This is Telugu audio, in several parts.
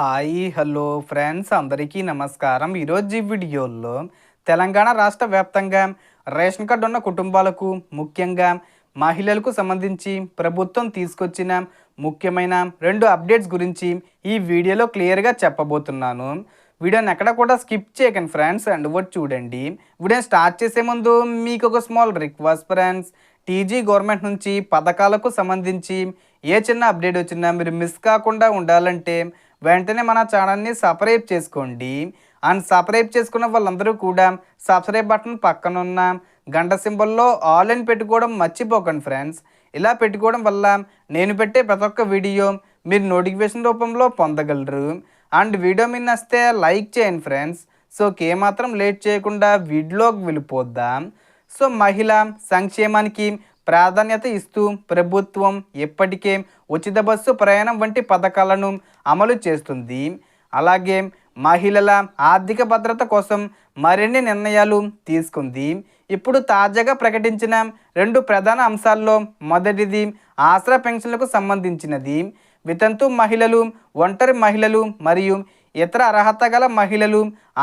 హాయ్ హలో ఫ్రెండ్స్ అందరికీ నమస్కారం. ఈరోజు ఈ వీడియోలో తెలంగాణ రాష్ట్ర వ్యాప్తంగా రేషన్ కార్డు ఉన్న కుటుంబాలకు ముఖ్యంగా మహిళలకు సంబంధించి ప్రభుత్వం తీసుకొచ్చిన ముఖ్యమైన 2 అప్డేట్స్ గురించి ఈ వీడియోలో క్లియర్గా చెప్పబోతున్నాను. వీడియోని ఎక్కడ కూడా స్కిప్ చేయకండి ఫ్రెండ్స్, అండ్ వర్డ్ చూడండి. వీడియోని స్టార్ట్ చేసే ముందు మీకు ఒక small request friends, TG government నుంచి పథకాలకు సంబంధించి ఏ చిన్న అప్డేట్ వచ్చినా మీరు మిస్ కాకుండా ఉండాలంటే వెంటనే మన ఛానల్ని సబ్స్క్రైబ్ చేసుకోండి. అండ్ సబ్స్క్రైబ్ చేసుకున్న వాళ్ళందరూ కూడా సబ్స్క్రైబ్ బటన్ పక్కన ఉన్న గంట సింబల్లో ఆల్ అని పెట్టుకోవడం మర్చిపోకండి ఫ్రెండ్స్. ఇలా పెట్టుకోవడం వల్ల నేను పెట్టే ప్రతి ఒక్క వీడియో మీరు నోటిఫికేషన్ రూపంలో పొందగలరు. అండ్ వీడియో మీద నచ్చితే లైక్ చేయండి ఫ్రెండ్స్. సో ఏమాత్రం లేట్ చేయకుండా వీడియోకి వెళ్ళిపోద్దాం. సో మహిళా సంక్షేమానికి ప్రాధాన్యత ఇస్తూ ప్రభుత్వం ఇప్పటికే ఉచిత బస్సు ప్రయాణం వంటి పథకాలను అమలు చేస్తుంది. అలాగే మహిళల ఆర్థిక భద్రత కోసం మరిన్ని నిర్ణయాలు తీసుకుంది. ఇప్పుడు తాజాగా ప్రకటించిన 2 ప్రధాన అంశాల్లో మొదటిది ఆసరా పెన్షన్లకు సంబంధించినది. వితంతు మహిళలు, ఒంటరి మహిళలు మరియు ఇతర అర్హత గల మహిళలు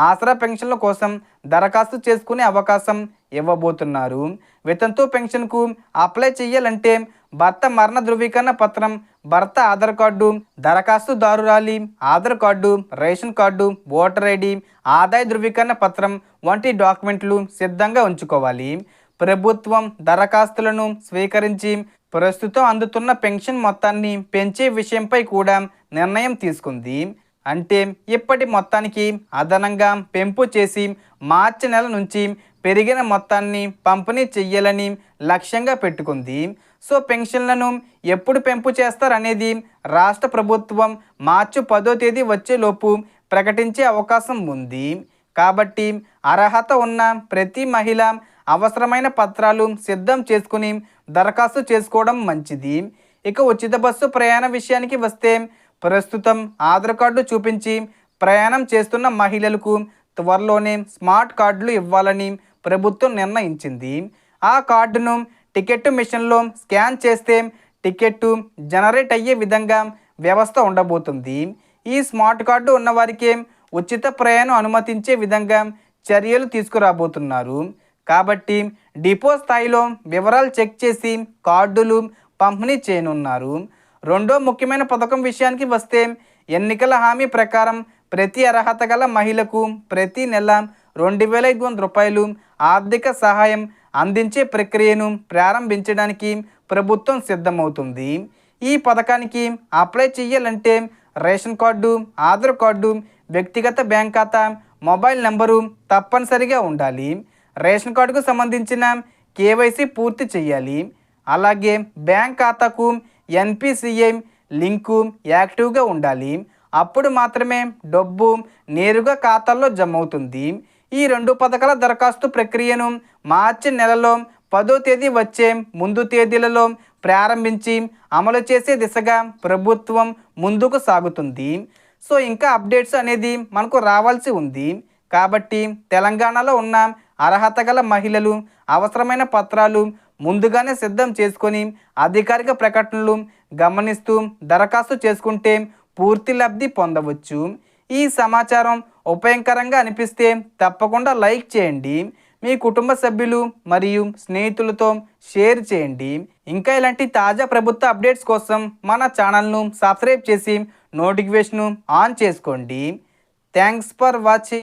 ఆసరా పెన్షన్ల కోసం దరఖాస్తు చేసుకునే అవకాశం ఇవ్వబోతున్నారు. వితంతు పెన్షన్కు అప్లై చేయాలంటే భర్త మరణ ధృవీకరణ పత్రం, భర్త ఆధార్ కార్డు, దరఖాస్తుదారురాలి Aadhaar card, ration card, voter ID, ఆదాయ ధృవీకరణ పత్రం వంటి డాక్యుమెంట్లు సిద్ధంగా ఉంచుకోవాలి. ప్రభుత్వం దరఖాస్తులను స్వీకరించి ప్రస్తుతం అందుతున్న పెన్షన్ మొత్తాన్ని పెంచే విషయంపై కూడా నిర్ణయం తీసుకుంది. అంటే ఇప్పటి మొత్తానికి అదనంగా పెంపు చేసి మార్చి నెల నుంచి పెరిగిన మొత్తాన్ని పంపిణీ చెయ్యాలని లక్ష్యంగా పెట్టుకుంది. సో పెన్షన్లను ఎప్పుడు పెంపు చేస్తారనేది రాష్ట్ర ప్రభుత్వం మార్చి 10వ తేదీ వచ్చేలోపు ప్రకటించే అవకాశం ఉంది. కాబట్టి అర్హత ఉన్న ప్రతి మహిళ అవసరమైన పత్రాలు సిద్ధం చేసుకుని దరఖాస్తు చేసుకోవడం మంచిది. ఇక ఉచిత బస్సు ప్రయాణ విషయానికి వస్తే ప్రస్తుతం ఆధార్ కార్డు చూపించి ప్రయాణం చేస్తున్న మహిళలకు త్వరలోనే స్మార్ట్ కార్డులు ఇవ్వాలని ప్రభుత్వం నిర్ణయించింది. ఆ కార్డును టికెట్ మిషన్లో స్కాన్ చేస్తే టికెట్టు జనరేట్ అయ్యే విధంగా వ్యవస్థ ఉండబోతుంది. ఈ స్మార్ట్ కార్డు ఉన్నవారికి ఉచిత ప్రయాణం అనుమతించే విధంగా చర్యలు తీసుకురాబోతున్నారు. కాబట్టి డిపో స్థాయిలో వివరాలు చెక్ చేసి కార్డులు పంపిణీ చేయనున్నారు. రెండో ముఖ్యమైన పథకం విషయానికి వస్తే ఎన్నికల హామీ ప్రకారం ప్రతి అర్హత గల మహిళకు ప్రతి నెల 2,500 రూపాయలు ఆర్థిక సహాయం అందించే ప్రక్రియను ప్రారంభించడానికి ప్రభుత్వం సిద్ధమవుతుంది. ఈ పథకానికి అప్లై చేయాలంటే రేషన్ కార్డు, ఆధార్ కార్డు, వ్యక్తిగత బ్యాంక్ ఖాతా, మొబైల్ నెంబరు తప్పనిసరిగా ఉండాలి. రేషన్ కార్డుకు సంబంధించిన కేవైసీ పూర్తి చేయాలి. అలాగే బ్యాంక్ ఖాతాకు ఎన్పిసిఐ లింకు యాక్టివ్గా ఉండాలి. అప్పుడు మాత్రమే డబ్బు నేరుగా ఖాతాల్లో జమ అవుతుంది. ఈ 2 పథకాల దరఖాస్తు ప్రక్రియను మార్చి నెలలో 10వ తేదీ వచ్చే ముందు తేదీలలో ప్రారంభించి అమలు చేసే దిశగా ప్రభుత్వం ముందుకు సాగుతుంది. సో ఇంకా అప్డేట్స్ అనేది మనకు రావాల్సి ఉంది. కాబట్టి తెలంగాణలో ఉన్న అర్హత గల మహిళలు అవసరమైన పత్రాలు ముందుగానే సిద్ధం చేసుకొని అధికారిక ప్రకటనలు గమనిస్తూ దరఖాస్తు చేసుకుంటే పూర్తి లబ్ధి పొందవచ్చు. ఈ సమాచారం ఉపయోగకరంగా అనిపిస్తే తప్పకుండా లైక్ చేయండి. మీ కుటుంబ సభ్యులు మరియు స్నేహితులతో షేర్ చేయండి. ఇంకా ఇలాంటి తాజా ప్రభుత్వ అప్డేట్స్ కోసం మన ఛానల్ను సబ్స్క్రైబ్ చేసి నోటిఫికేషన్ ఆన్ చేసుకోండి. Thanks for watching.